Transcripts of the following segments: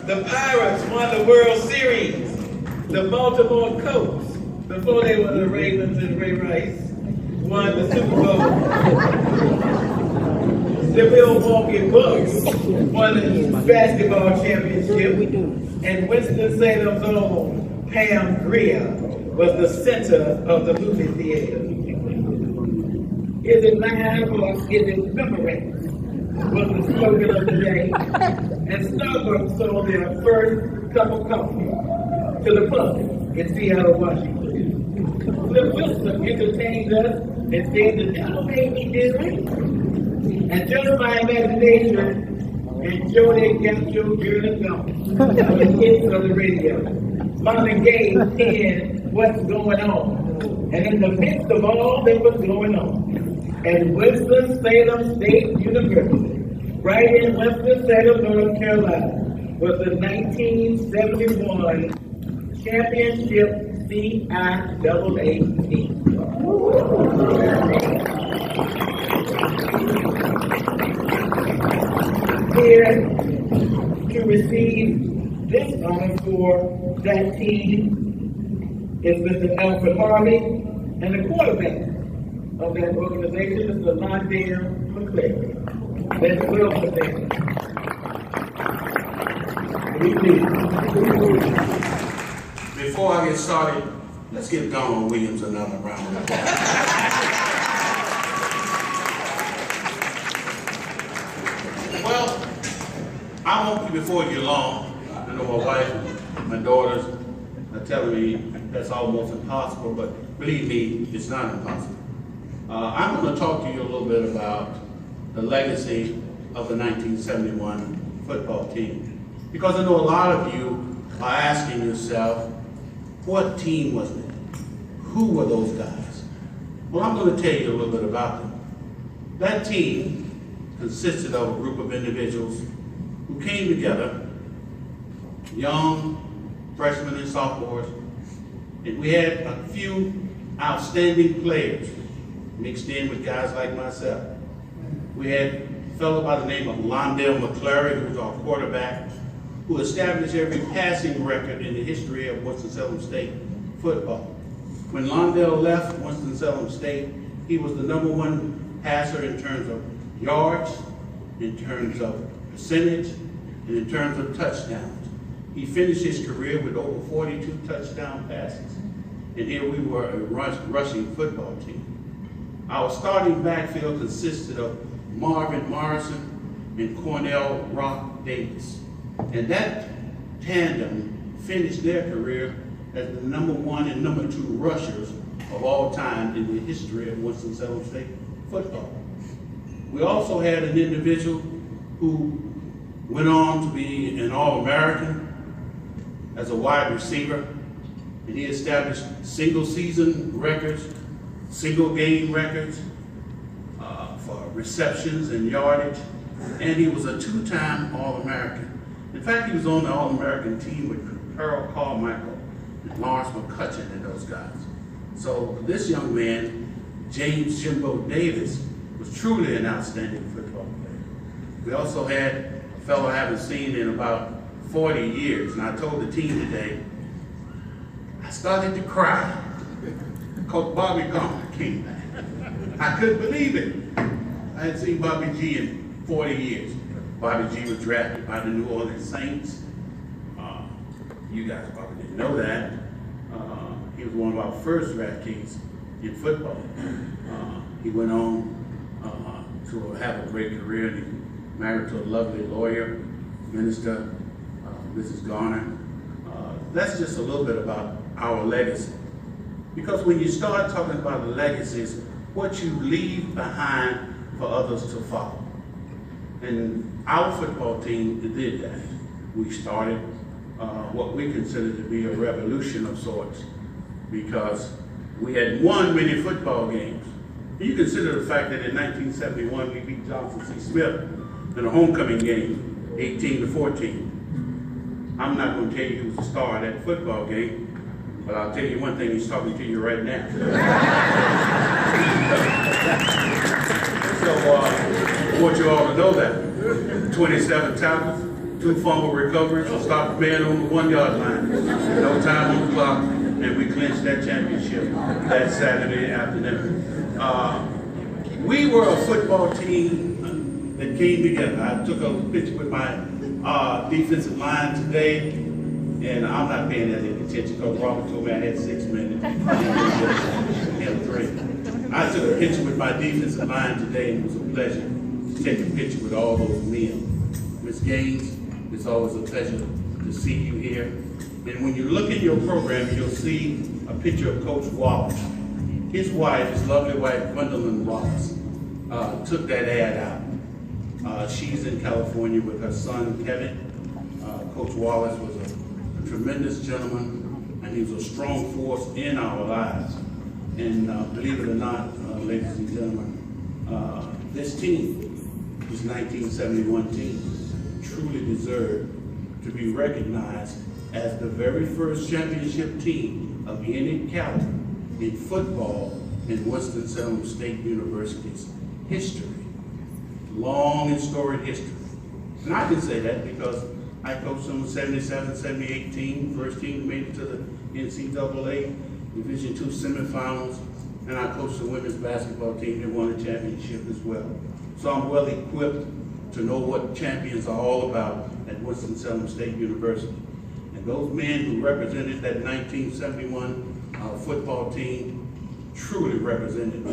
The Pirates won the World Series. The Baltimore Colts, before they were the Ravens and Ray Rice, won the Super Bowl. The Milwaukee Bucks won the basketball championship. And Winston-Salem's own Pam Grier was the center of the movie theater. Is it live or is it memory? Was the slogan of the day. And Starbucks sold their first cup of coffee to the public in Seattle, Washington. Cliff Wilson entertained us and said the devil made me do it. And just my imagination and Jody got your girl and gone. The hits on the radio. Marvin Gaye said what's going on. And in the midst of all that was going on, at Winston-Salem State University, right in Winston-Salem, North Carolina, was the 1971 championship CIAA team. Here to receive this honor for that team is Mr. Alfred Harvey, and the quarterback of that organization is Mr. Londale McClary. Let's welcome them. Before I get started, let's give Donald Williams another round of applause. Well, I won't be before you long. I know my wife and my daughters are telling me that's almost impossible, but believe me, it's not impossible. I'm going to talk to you a little bit about the legacy of the 1971 football team. Because I know a lot of you are asking yourself, what team was it? Who were those guys? Well, I'm going to tell you a little bit about them. That team consisted of a group of individuals who came together, young freshmen and sophomores, and we had a few outstanding players mixed in with guys like myself. We had a fellow by the name of Londale McClary, who was our quarterback, who established every passing record in the history of Winston-Salem State football. When Londale left Winston-Salem State, he was the #1 passer in terms of yards, in terms of percentage, and in terms of touchdowns. He finished his career with over 42 touchdown passes. And here we were a rushing football team. Our starting backfield consisted of Marvin Morrison and Cornell Rock Davis. And that tandem finished their career as the #1 and #2 rushers of all time in the history of Winston-Salem State football. We also had an individual who went on to be an All-American as a wide receiver, and he established single-season records, single-game records for receptions and yardage, and he was a 2-time All-American. In fact, he was on the All-American team with Harold Carmichael and Lawrence McCutcheon and those guys. So this young man, James Jimbo Davis, was truly an outstanding football player. We also had a fellow I haven't seen in about 40 years, and I told the team today, I started to cry. Coach Bobby Garner came back. I couldn't believe it. I hadn't seen Bobby G in 40 years. Bobby G was drafted by the New Orleans Saints. You guys probably didn't know that. He was one of our first draftees in football. He went on to have a great career, and he married to a lovely lawyer, minister, Mrs. Garner. That's just a little bit about our legacy. Because when you start talking about the legacies, what you leave behind for others to follow. And our football team did that. We started what we considered to be a revolution of sorts, because we had won many football games. You consider the fact that in 1971 we beat Johnson C. Smith in a homecoming game, 18-14. I'm not going to tell you who's the star of that football game, but I'll tell you one thing, he's talking to you right now. So I want you all to know that. 27 tackles, 2 fumble recoveries, and stopped the man on the 1-yard line. No time on the clock, and we clinched that championship that Saturday afternoon. We were a football team that came together. I took a picture with my defensive line today, and I'm not paying that any attention because Robert told me I had 6 minutes. He had 3. I took a picture with my defensive line today, and it was a pleasure to take a picture with all those men. Ms. Gaines, it's always a pleasure to see you here. And when you look at your program, you'll see a picture of Coach Wallace. His wife, his lovely wife, Gwendolyn Wallace, took that ad out. She's in California with her son, Kevin. Coach Wallace was a tremendous gentleman, and he was a strong force in our lives. And believe it or not, ladies and gentlemen, this team, this 1971 team, truly deserved to be recognized as the very first championship team of any caliber in football in Winston-Salem State University's history. Long and storied history. And I can say that because I coached them 77, 78 team, first team that made it to the NCAA Division II semifinals, and I coached the women's basketball team that won a championship as well. So I'm well equipped to know what champions are all about at Winston-Salem State University. And those men who represented that 1971 football team truly represented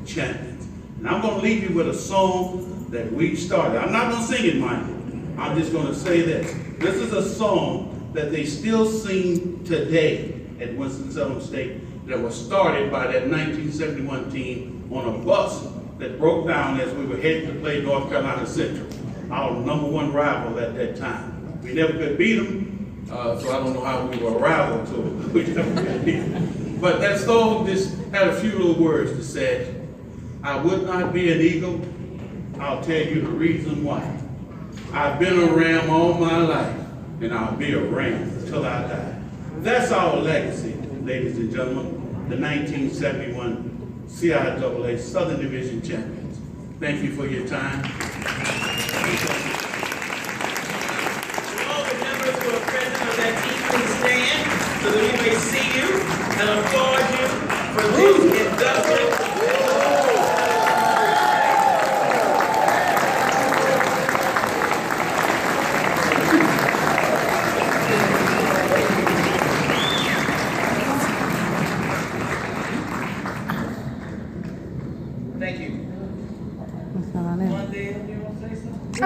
champions. And I'm going to leave you with a song that we started. I'm not going to sing it, mind you. I'm just going to say this. This is a song that they still sing today at Winston-Salem State that was started by that 1971 team on a bus that broke down as we were heading to play North Carolina Central, our #1 rival at that time. We never could beat them, so I don't know how we were a rival to them. We never could beat them. But that song just had a few little words that said, I would not be an eagle, I'll tell you the reason why. I've been a ram all my life, and I'll be a ram until I die. That's our legacy, ladies and gentlemen, the 1971 CIAA Southern Division champions. Thank you for your time. All the members who are present of that team, please stand so that we may see you and applaud you for this induction. Thank you. One day, you want to say something?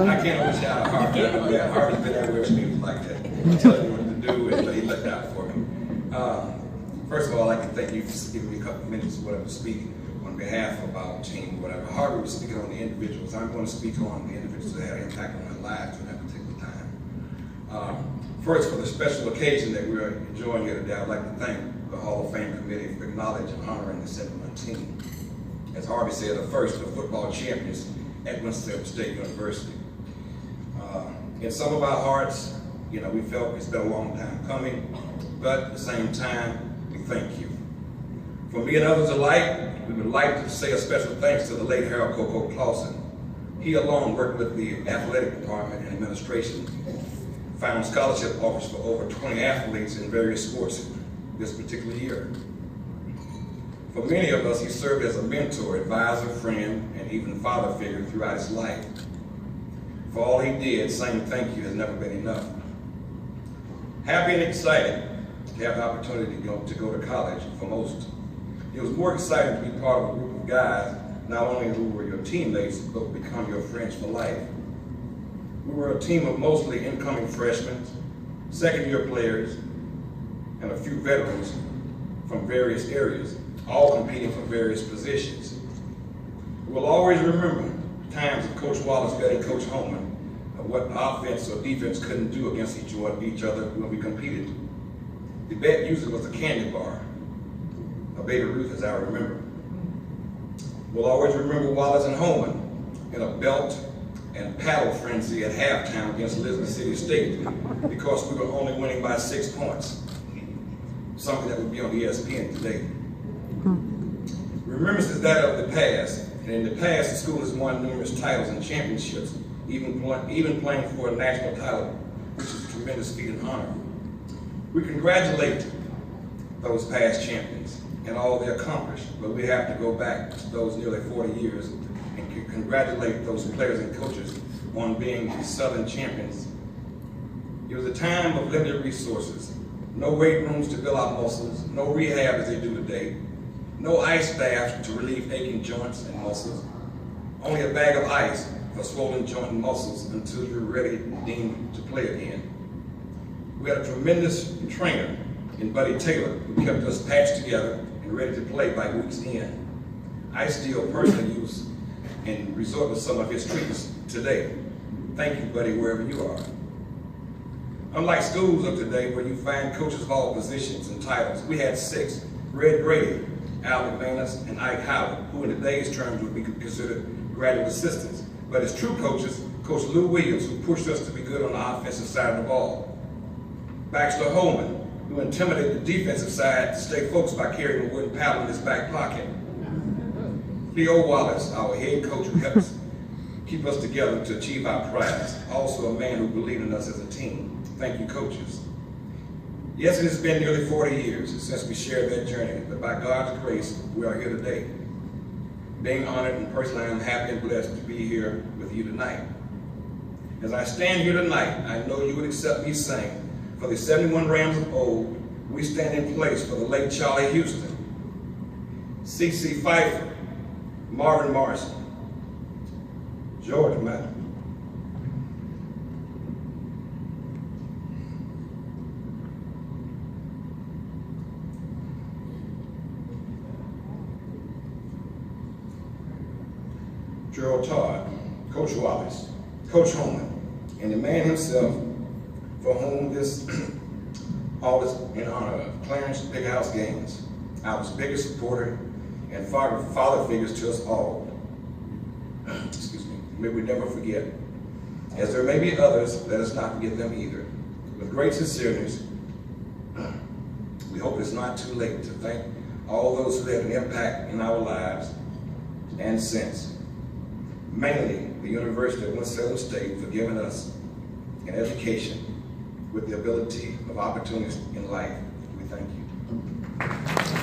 I can't always shout out hard. Harvey's been everywhere with me like that. Telling me what to do, and he looked out for me. First of all, I'd like to thank you for giving me a couple minutes of whatever speaking on behalf of our team, whatever. Harvey was speaking on the individuals. I'm going to speak on the individuals that had an impact on my lives during that particular time. First, for the special occasion that we're enjoying here today, I'd like to thank the Hall of Fame Committee for acknowledging and honoring the 71 team. As Harvey said, the first of football champions at Winston-Salem State University. In some of our hearts, we felt it's been a long time coming, but at the same time, we thank you. For me and others alike, we would like to say a special thanks to the late Harold Coco Clausen. He alone worked with the athletic department and administration, found scholarship offers for over 20 athletes in various sports this particular year. For many of us, he served as a mentor, advisor, friend, and even father figure throughout his life. For all he did, saying thank you has never been enough. Happy and excited to have the opportunity to go to college for most. It was more exciting to be part of a group of guys, not only who were your teammates, but become your friends for life. We were a team of mostly incoming freshmen, second-year players, and a few veterans from various areas, all competing for various positions. We will always remember times of Coach Wallace betting Coach Holman of what offense or defense couldn't do against each other when we competed. The bet usually was a candy bar, a Baby Ruth as I remember. We'll always remember Wallace and Holman in a belt and paddle frenzy at halftime against Elizabeth City State because we were only winning by 6 points. Something that would be on ESPN today. Remembrance is that of the past, And in the past, the school has won numerous titles and championships, even playing for a national title, which is a tremendous feat and honor. We congratulate those past champions and all they accomplished, but we have to go back to those nearly 40 years and congratulate those players and coaches on being the Southern champions. It was a time of limited resources, no weight rooms to build our muscles, no rehab as they do today, no ice baths to relieve aching joints and muscles, only a bag of ice for swollen joint and muscles until you're ready deemed to play again. We had a tremendous trainer in Buddy Taylor who kept us patched together and ready to play by week's end. I still personally use and resort to some of his treatments today. Thank you, Buddy, wherever you are. Unlike schools of today where you find coaches of all positions and titles, we had 6, Red Grady, Al McManus, and Ike Howard, who in today's terms would be considered graduate assistants. But as true coaches, Coach Lou Williams, who pushed us to be good on the offensive side of the ball. Baxter Holman, who intimidated the defensive side to stay focused by carrying a wooden paddle in his back pocket. Theo Wallace, our head coach, who helped us keep us together to achieve our prize. Also a man who believed in us as a team. Thank you, coaches. Yes, it has been nearly 40 years since we shared that journey, but by God's grace, we are here today. Being honored, and personally, I am happy and blessed to be here with you tonight. As I stand here tonight, I know you would accept me saying, for the 71 Rams of old, we stand in place for the late Charlie Houston, C.C. Pfeiffer, Marvin Morrison, George Matter, Gerald Todd, Coach Wallace, Coach Holman, and the man himself for whom this all is in honor of, Clarence Big House Gaines, our biggest supporter and father figures to us all. Excuse me, may we never forget. As there may be others, let us not forget them either. With great sincereness, we hope it's not too late to thank all those who had an impact in our lives and since. Mainly the University of Winston-Salem State for giving us an education with the ability of opportunities in life. We thank you.